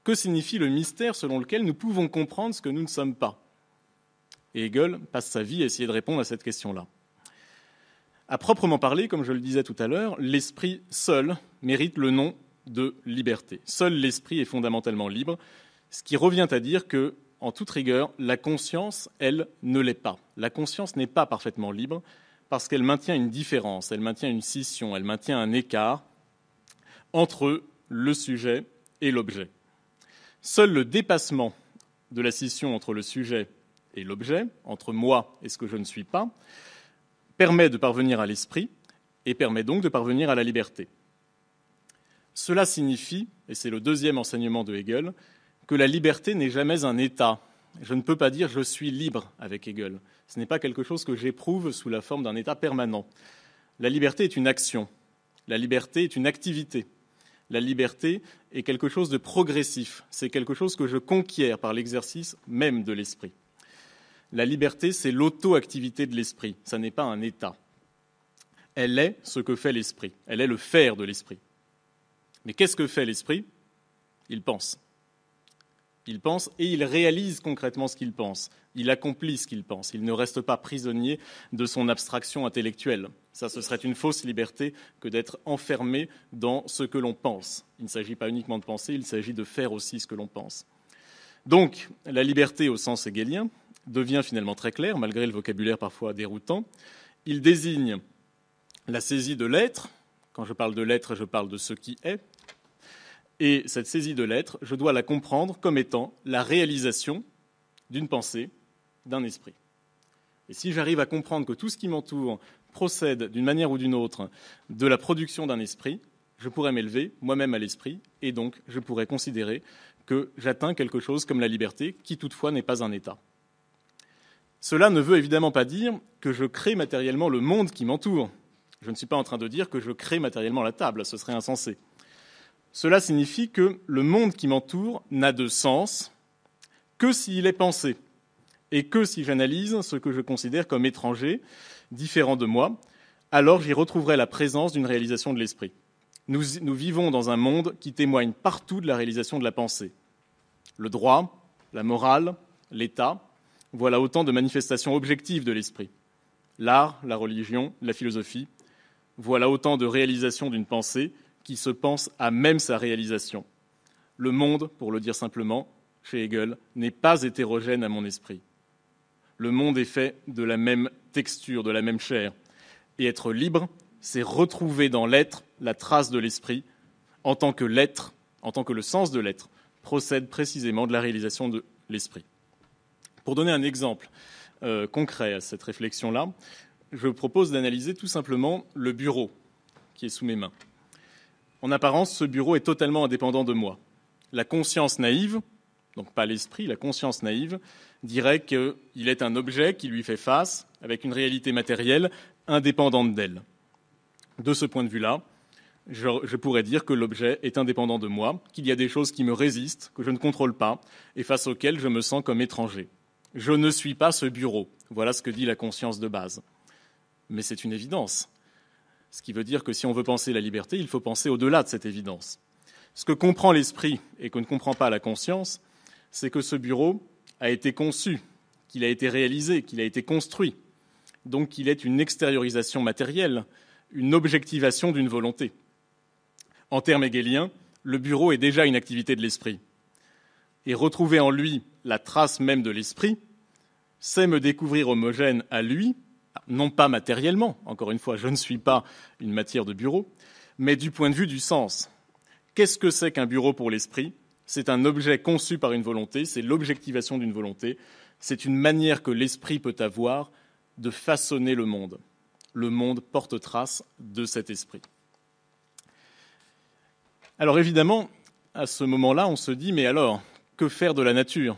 Que signifie le mystère selon lequel nous pouvons comprendre ce que nous ne sommes pas? Et Hegel passe sa vie à essayer de répondre à cette question-là. À proprement parler, comme je le disais tout à l'heure, l'esprit seul mérite le nom de liberté. Seul l'esprit est fondamentalement libre, ce qui revient à dire que, en toute rigueur, la conscience, elle, ne l'est pas. La conscience n'est pas parfaitement libre parce qu'elle maintient une différence, elle maintient une scission, elle maintient un écart entre le sujet et l'objet. Seul le dépassement de la scission entre le sujet et l'objet, entre moi et ce que je ne suis pas, permet de parvenir à l'esprit et permet donc de parvenir à la liberté. Cela signifie, et c'est le deuxième enseignement de Hegel, que la liberté n'est jamais un état. Je ne peux pas dire « je suis libre » avec Hegel. Ce n'est pas quelque chose que j'éprouve sous la forme d'un état permanent. La liberté est une action. La liberté est une activité. La liberté est quelque chose de progressif. C'est quelque chose que je conquiers par l'exercice même de l'esprit. La liberté, c'est l'auto-activité de l'esprit. Ça n'est pas un état. Elle est ce que fait l'esprit. Elle est le faire de l'esprit. Mais qu'est-ce que fait l'esprit? Il pense. Il pense et il réalise concrètement ce qu'il pense. Il accomplit ce qu'il pense. Il ne reste pas prisonnier de son abstraction intellectuelle. Ça, ce serait une fausse liberté que d'être enfermé dans ce que l'on pense. Il ne s'agit pas uniquement de penser, il s'agit de faire aussi ce que l'on pense. Donc, la liberté au sens hegelien devient finalement très claire, malgré le vocabulaire parfois déroutant. Il désigne la saisie de l'être. Quand je parle de l'être, je parle de ce qui est. Et cette saisie de l'être, je dois la comprendre comme étant la réalisation d'une pensée, d'un esprit. Et si j'arrive à comprendre que tout ce qui m'entoure procède d'une manière ou d'une autre de la production d'un esprit, je pourrais m'élever moi-même à l'esprit, et donc je pourrais considérer que j'atteins quelque chose comme la liberté, qui toutefois n'est pas un état. Cela ne veut évidemment pas dire que je crée matériellement le monde qui m'entoure. Je ne suis pas en train de dire que je crée matériellement la table, ce serait insensé. Cela signifie que le monde qui m'entoure n'a de sens que s'il est pensé, et que si j'analyse ce que je considère comme étranger, différent de moi, alors j'y retrouverai la présence d'une réalisation de l'esprit. Nous vivons dans un monde qui témoigne partout de la réalisation de la pensée. Le droit, la morale, l'État, voilà autant de manifestations objectives de l'esprit. L'art, la religion, la philosophie, voilà autant de réalisations d'une pensée qui se pense à même sa réalisation. Le monde, pour le dire simplement, chez Hegel, n'est pas hétérogène à mon esprit. Le monde est fait de la même texture, de la même chair. Et être libre, c'est retrouver dans l'être la trace de l'esprit, en tant que l'être, en tant que le sens de l'être, procède précisément de la réalisation de l'esprit. Pour donner un exemple concret à cette réflexion-là, je propose d'analyser tout simplement le bureau qui est sous mes mains. En apparence, ce bureau est totalement indépendant de moi. La conscience naïve, donc pas l'esprit, la conscience naïve, dirait qu'il est un objet qui lui fait face avec une réalité matérielle indépendante d'elle. De ce point de vue-là, je pourrais dire que l'objet est indépendant de moi, qu'il y a des choses qui me résistent, que je ne contrôle pas, et face auxquelles je me sens comme étranger. Je ne suis pas ce bureau. Voilà ce que dit la conscience de base. Mais c'est une évidence. Ce qui veut dire que si on veut penser la liberté, il faut penser au-delà de cette évidence. Ce que comprend l'esprit et que ne comprend pas la conscience, c'est que ce bureau a été conçu, qu'il a été réalisé, qu'il a été construit. Donc qu'il est une extériorisation matérielle, une objectivation d'une volonté. En termes hegeliens, le bureau est déjà une activité de l'esprit. Et retrouver en lui la trace même de l'esprit, c'est me découvrir homogène à lui, non pas matériellement, encore une fois, je ne suis pas une matière de bureau, mais du point de vue du sens. Qu'est-ce que c'est qu'un bureau pour l'esprit? C'est un objet conçu par une volonté, c'est l'objectivation d'une volonté, c'est une manière que l'esprit peut avoir de façonner le monde. Le monde porte trace de cet esprit. Alors évidemment, à ce moment-là, on se dit, mais alors, que faire de la nature?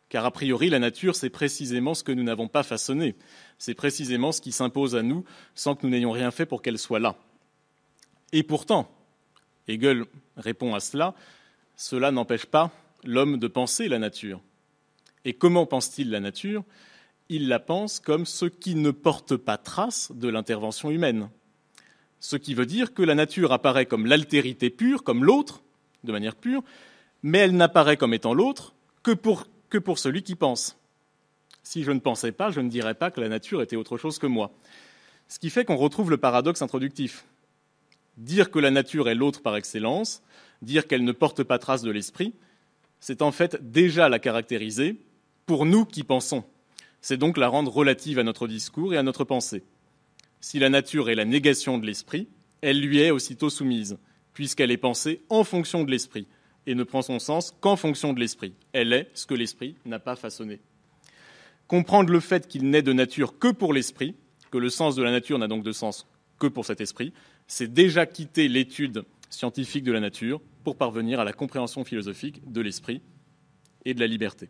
Car a priori, la nature, c'est précisément ce que nous n'avons pas façonné. C'est précisément ce qui s'impose à nous sans que nous n'ayons rien fait pour qu'elle soit là. Et pourtant, Hegel répond à cela, cela n'empêche pas l'homme de penser la nature. Et comment pense-t-il la nature? Il la pense comme ce qui ne porte pas trace de l'intervention humaine. Ce qui veut dire que la nature apparaît comme l'altérité pure, comme l'autre, de manière pure, mais elle n'apparaît comme étant l'autre que pour celui qui pense. Si je ne pensais pas, je ne dirais pas que la nature était autre chose que moi. Ce qui fait qu'on retrouve le paradoxe introductif. Dire que la nature est l'autre par excellence, dire qu'elle ne porte pas trace de l'esprit, c'est en fait déjà la caractériser pour nous qui pensons. C'est donc la rendre relative à notre discours et à notre pensée. Si la nature est la négation de l'esprit, elle lui est aussitôt soumise, puisqu'elle est pensée en fonction de l'esprit, et ne prend son sens qu'en fonction de l'esprit. Elle est ce que l'esprit n'a pas façonné. Comprendre le fait qu'il n'est de nature que pour l'esprit, que le sens de la nature n'a donc de sens que pour cet esprit, c'est déjà quitter l'étude scientifique de la nature pour parvenir à la compréhension philosophique de l'esprit et de la liberté.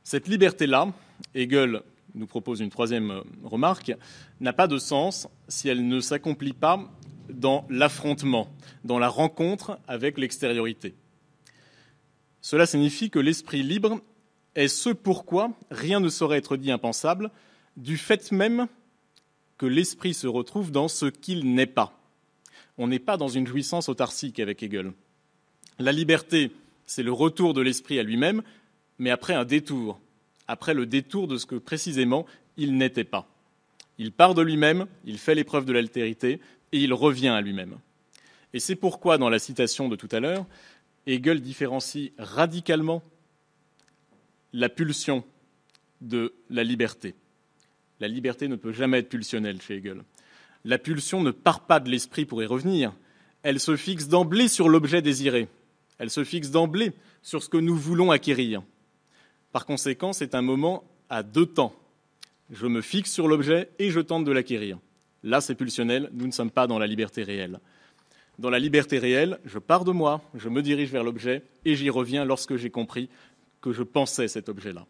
Cette liberté-là, Hegel nous propose une troisième remarque, n'a pas de sens si elle ne s'accomplit pas dans l'affrontement, dans la rencontre avec l'extériorité. Cela signifie que l'esprit libre est ce pourquoi rien ne saurait être dit impensable, du fait même que l'esprit se retrouve dans ce qu'il n'est pas. On n'est pas dans une jouissance autarcique avec Hegel. La liberté, c'est le retour de l'esprit à lui-même, mais après un détour, après le détour de ce que précisément il n'était pas. Il part de lui-même, il fait l'épreuve de l'altérité, et il revient à lui-même. Et c'est pourquoi, dans la citation de tout à l'heure, Hegel différencie radicalement la pulsion de la liberté. La liberté ne peut jamais être pulsionnelle chez Hegel. La pulsion ne part pas de l'esprit pour y revenir. Elle se fixe d'emblée sur l'objet désiré. Elle se fixe d'emblée sur ce que nous voulons acquérir. Par conséquent, c'est un moment à deux temps. Je me fixe sur l'objet et je tente de l'acquérir. Là, c'est pulsionnel, nous ne sommes pas dans la liberté réelle. Dans la liberté réelle, je pars de moi, je me dirige vers l'objet et j'y reviens lorsque j'ai compris que je pensais cet objet-là.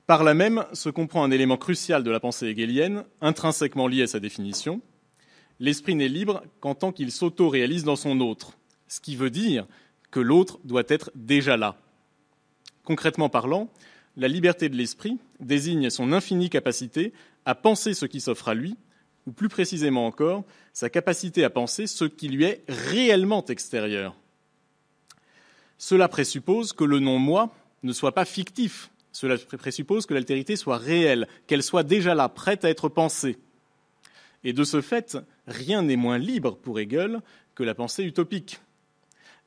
Par là même se comprend un élément crucial de la pensée hegelienne, intrinsèquement lié à sa définition. L'esprit n'est libre qu'en tant qu'il s'auto-réalise dans son autre, ce qui veut dire que l'autre doit être déjà là. Concrètement parlant, la liberté de l'esprit désigne son infinie capacité à penser ce qui s'offre à lui, ou plus précisément encore, sa capacité à penser ce qui lui est réellement extérieur. Cela présuppose que le non-moi ne soit pas fictif. Cela présuppose que l'altérité soit réelle, qu'elle soit déjà là, prête à être pensée. Et de ce fait, rien n'est moins libre pour Hegel que la pensée utopique.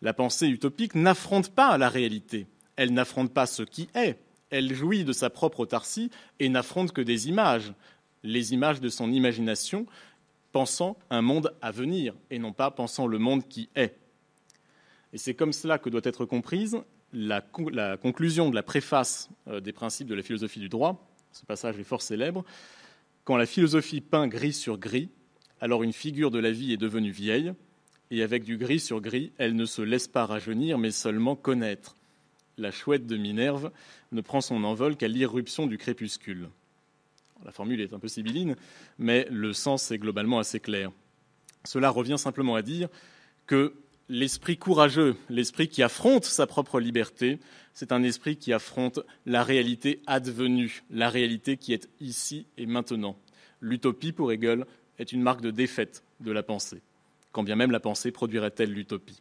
La pensée utopique n'affronte pas la réalité. Elle n'affronte pas ce qui est. Elle jouit de sa propre autarcie et n'affronte que des images, les images de son imagination, pensant un monde à venir et non pas pensant le monde qui est. Et c'est comme cela que doit être comprise la conclusion de la préface des principes de la philosophie du droit. Ce passage est fort célèbre. Quand la philosophie peint gris sur gris, alors une figure de la vie est devenue vieille, et avec du gris sur gris, elle ne se laisse pas rajeunir, mais seulement connaître. La chouette de Minerve ne prend son envol qu'à l'irruption du crépuscule. La formule est un peu sibylline, mais le sens est globalement assez clair. Cela revient simplement à dire que l'esprit courageux, l'esprit qui affronte sa propre liberté, c'est un esprit qui affronte la réalité advenue, la réalité qui est ici et maintenant. L'utopie, pour Hegel, est une marque de défaite de la pensée, quand bien même la pensée produirait-elle l'utopie.